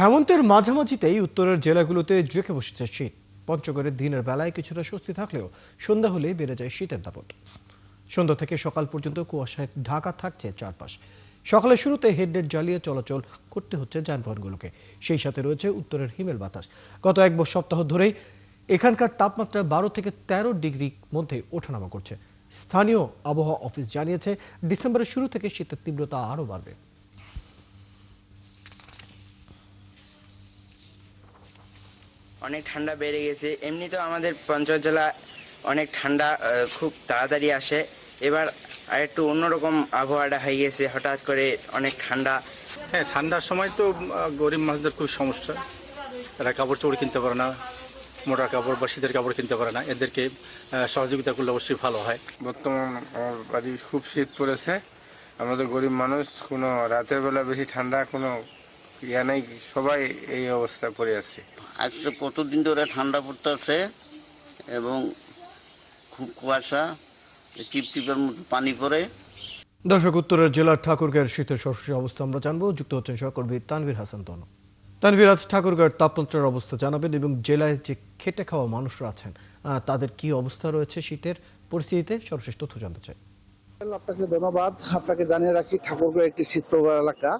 হেমন্তের মাঝামাঝিতেই উত্তরের জেলাগুলোতে জেঁকে বসেছে শীত। পঞ্চগড়ের দিনের বেলায় কিছুটা স্বস্তি থাকলেও সন্ধ্যা হলেই বেড়ে যায় শীতের দাপট। সন্ধ্যা থেকে সকাল পর্যন্ত কুয়াশায় ঢাকা থাকছে চারপাশ। সকালের শুরুতে হেডলাইট জ্বালিয়ে চলাচল করতে হচ্ছে যানবাহনগুলোকে। সেই সাথে রয়েছে উত্তরের হিমেল বাতাস। গত এক সপ্তাহ ধরেই এখানকার তাপমাত্রা 12 থেকে 13 ডিগ্রি মধ্যে ওঠানামা করছে। স্থানীয় আবহাওয়া অফিস জানিয়েছে, ডিসেম্বরের শুরু থেকে শীতের তীব্রতা আরও বাড়বে। অনেক ঠান্ডা বেড়ে গেছে। এমনি তো আমাদের পঞ্চগড় জেলা অনেক ঠান্ডা খুব তাড়াতাড়ি আসে। এবার আর একটু অন্যরকম আবহাওয়াটা হয়ে গেছে, হঠাৎ করে অনেক ঠান্ডা। হ্যাঁ, ঠান্ডার সময় তো গরিব মানুষদের খুব সমস্যা। এরা কাপড় চোপড় কিনতে পারে না, মোটা কাপড় বা শীতের কাপড় কিনতে পারে না। এদেরকে সহযোগিতা করলে অবশ্যই ভালো হয়। বর্তমান আমার বাড়ি খুব শীত পড়েছে। আমাদের গরিব মানুষ, কোনো রাতের বেলা বেশি ঠান্ডা কোনো ইয়া নেই, সবাই এই অবস্থায় পড়ে আছে। আজকে কতদিন ধরে ঠান্ডা পড়তেছে এবং খুব কুয়াশা, টিপটিপের মতো পানি পড়ে। দর্শক, উত্তরের জেলার ঠাকুরগাঁয়ের শীতের সরাসরি অবস্থা আমরা জানবো। যুক্ত হচ্ছেন সহকর্মী তানভীর হাসান তনু। তানভীর, আজ ঠাকুরগাঁয়ের তাপমাত্রার অবস্থা জানাবেন এবং জেলায় যে খেটে খাওয়া মানুষরা আছেন তাদের কি অবস্থা রয়েছে শীতের পরিস্থিতিতে, সর্বশেষ তথ্য জানতে চাই। আপনাকে ধন্যবাদ। আপনাকে জানিয়ে রাখি, ঠাকুরগাঁও একটি শীতপ্রবণ এলাকা।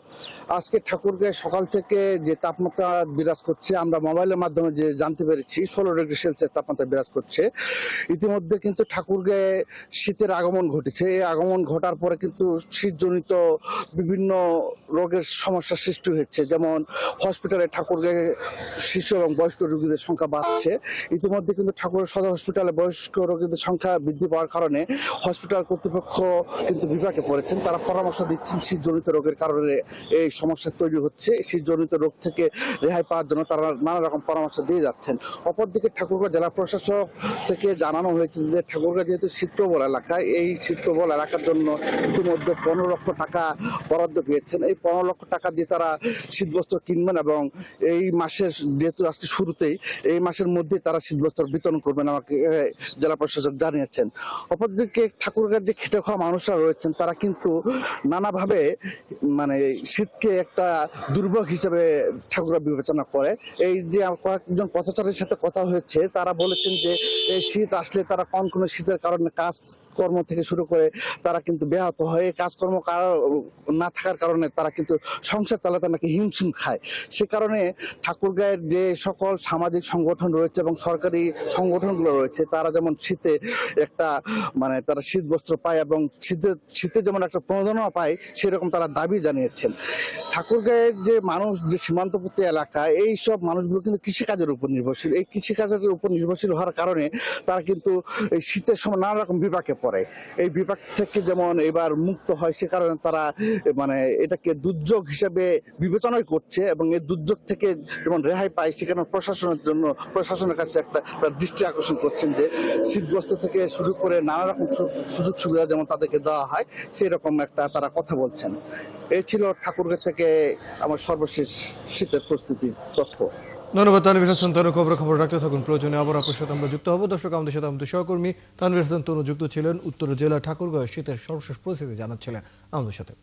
আজকে ঠাকুরগাঁও সকাল থেকে যে তাপমাত্রা বিরাজ করছে, আমরা মোবাইলের মাধ্যমে যে জানতে পেরেছি 16 ডিগ্রি সেলসিয়াস তাপমাত্রা বিরাজ করছে। ইতিমধ্যে কিন্তু ঠাকুরগাঁয়ে শীতের আগমন ঘটেছে। এই আগমন ঘটার পরে কিন্তু শীতজনিত বিভিন্ন রোগের সমস্যার সৃষ্টি হয়েছে। যেমন হসপিটালে ঠাকুরগাঁয়ে শিশু এবং বয়স্ক রোগীদের সংখ্যা বাড়ছে। ইতিমধ্যে কিন্তু ঠাকুরের সদর হসপিটালে বয়স্ক রোগীদের সংখ্যা বৃদ্ধি পাওয়ার কারণে হসপিটাল কর্তৃপক্ষ কিন্তু বিপাকে পড়েছেন। তারা পরামর্শ দিচ্ছেন শীতজনিত রোগের কারণে এই সমস্যা তৈরি হচ্ছে। শীতজনিত রোগ থেকে রেহাই পাওয়ার জন্য তারা নানা রকম পরামর্শ দিয়ে যাচ্ছেন। অপরদিকে ঠাকুরগাঁও জেলা প্রশাসক থেকে জানানো হয়েছে যে ঠাকুরগাঁও যেহেতু শীতপ্রবণ এলাকা, এই শীতপ্রবণ এলাকার জন্য ইতিমধ্যে 15 লক্ষ টাকা বরাদ্দ পেয়েছেন। এই 15 লক্ষ টাকা দিয়ে তারা শীতবস্ত্র কিনবেন এবং এই মাসের, যেহেতু আজকে শুরুতেই, এই মাসের মধ্যে তারা শীতবস্ত্র বিতরণ করবেন, আমাকে জেলা প্রশাসক জানিয়েছেন। অপরদিকে ঠাকুরগাঁও যে খেটে খাওয়া মানুষরা রয়েছেন, তারা কিন্তু নানাভাবে শীতকে একটা দুর্ভোগ হিসেবে ঠাকুরগাঁও বিবেচনা করে। এই যে কয়েকজন পথচারীর সাথে কথা হয়েছে, তারা বলেছেন যে এই শীত আসলে তারা কোনো শীতের কারণে কাজকর্ম থেকে শুরু করে তারা কিন্তু ব্যাহত হয়। কাজকর্ম না থাকার কারণে তারা কিন্তু সংসার চালাতে নাকি হিমশিম খায়। সে কারণে ঠাকুরগাঁয়ের যে সকল সামাজিক সংগঠন রয়েছে এবং সরকারি সংগঠনগুলো রয়েছে, তারা যেমন শীতে একটা তারা শীত বস্ত্র পায় এবং শীতে যেমন একটা প্রণোদনা পায়, সেরকম তারা দাবি জানিয়েছেন। ঠাকুরগাঁয়ের যে মানুষ, যে সীমান্তবর্তী এলাকা, এই সব মানুষগুলো কিন্তু কৃষিকাজের উপর নির্ভরশীল। এই কৃষিকাজের উপর নির্ভরশীল হওয়ার কারণে তারা কিন্তু এই শীতের সময় নানা রকম বিপাকে পড়ে। এই বিপাক থেকে যেমন এবার মুক্ত হয়, সে কারণে তারা এটাকে দুর্যোগ হিসেবে বিবেচনাই করছে এবং এই দুর্যোগ থেকে যেমন রেহাই পায়, সেখানে প্রশাসনের কাছে একটা দৃষ্টি আকর্ষণ করছেন যে শীতগ্রস্ত থেকে শুরু করে নানা রকম সুযোগ সুবিধা যেমন তাদেরকে দেওয়া হয়, সেই রকম একটা তারা কথা বলছেন। এই ছিল ঠাকুরগাঁও থেকে আমার সর্বশেষ শীতের প্রস্তুতির তথ্য। ধন্যবাদ তানভীর হাসান তনু। খবর রাখতে থাকুন, প্রয়োজনে আবার আপনার সাথে আমরা যুক্ত হব। দর্শক, আমাদের সাথে আমাদের সহকর্মী তানভীর হাসান তনু যুক্ত ছিলেন। উত্তর জেলা ঠাকুরগাঁও শীতের সর্বশেষ পরিস্থিতি জানাচ্ছিলেন আমাদের সাথে।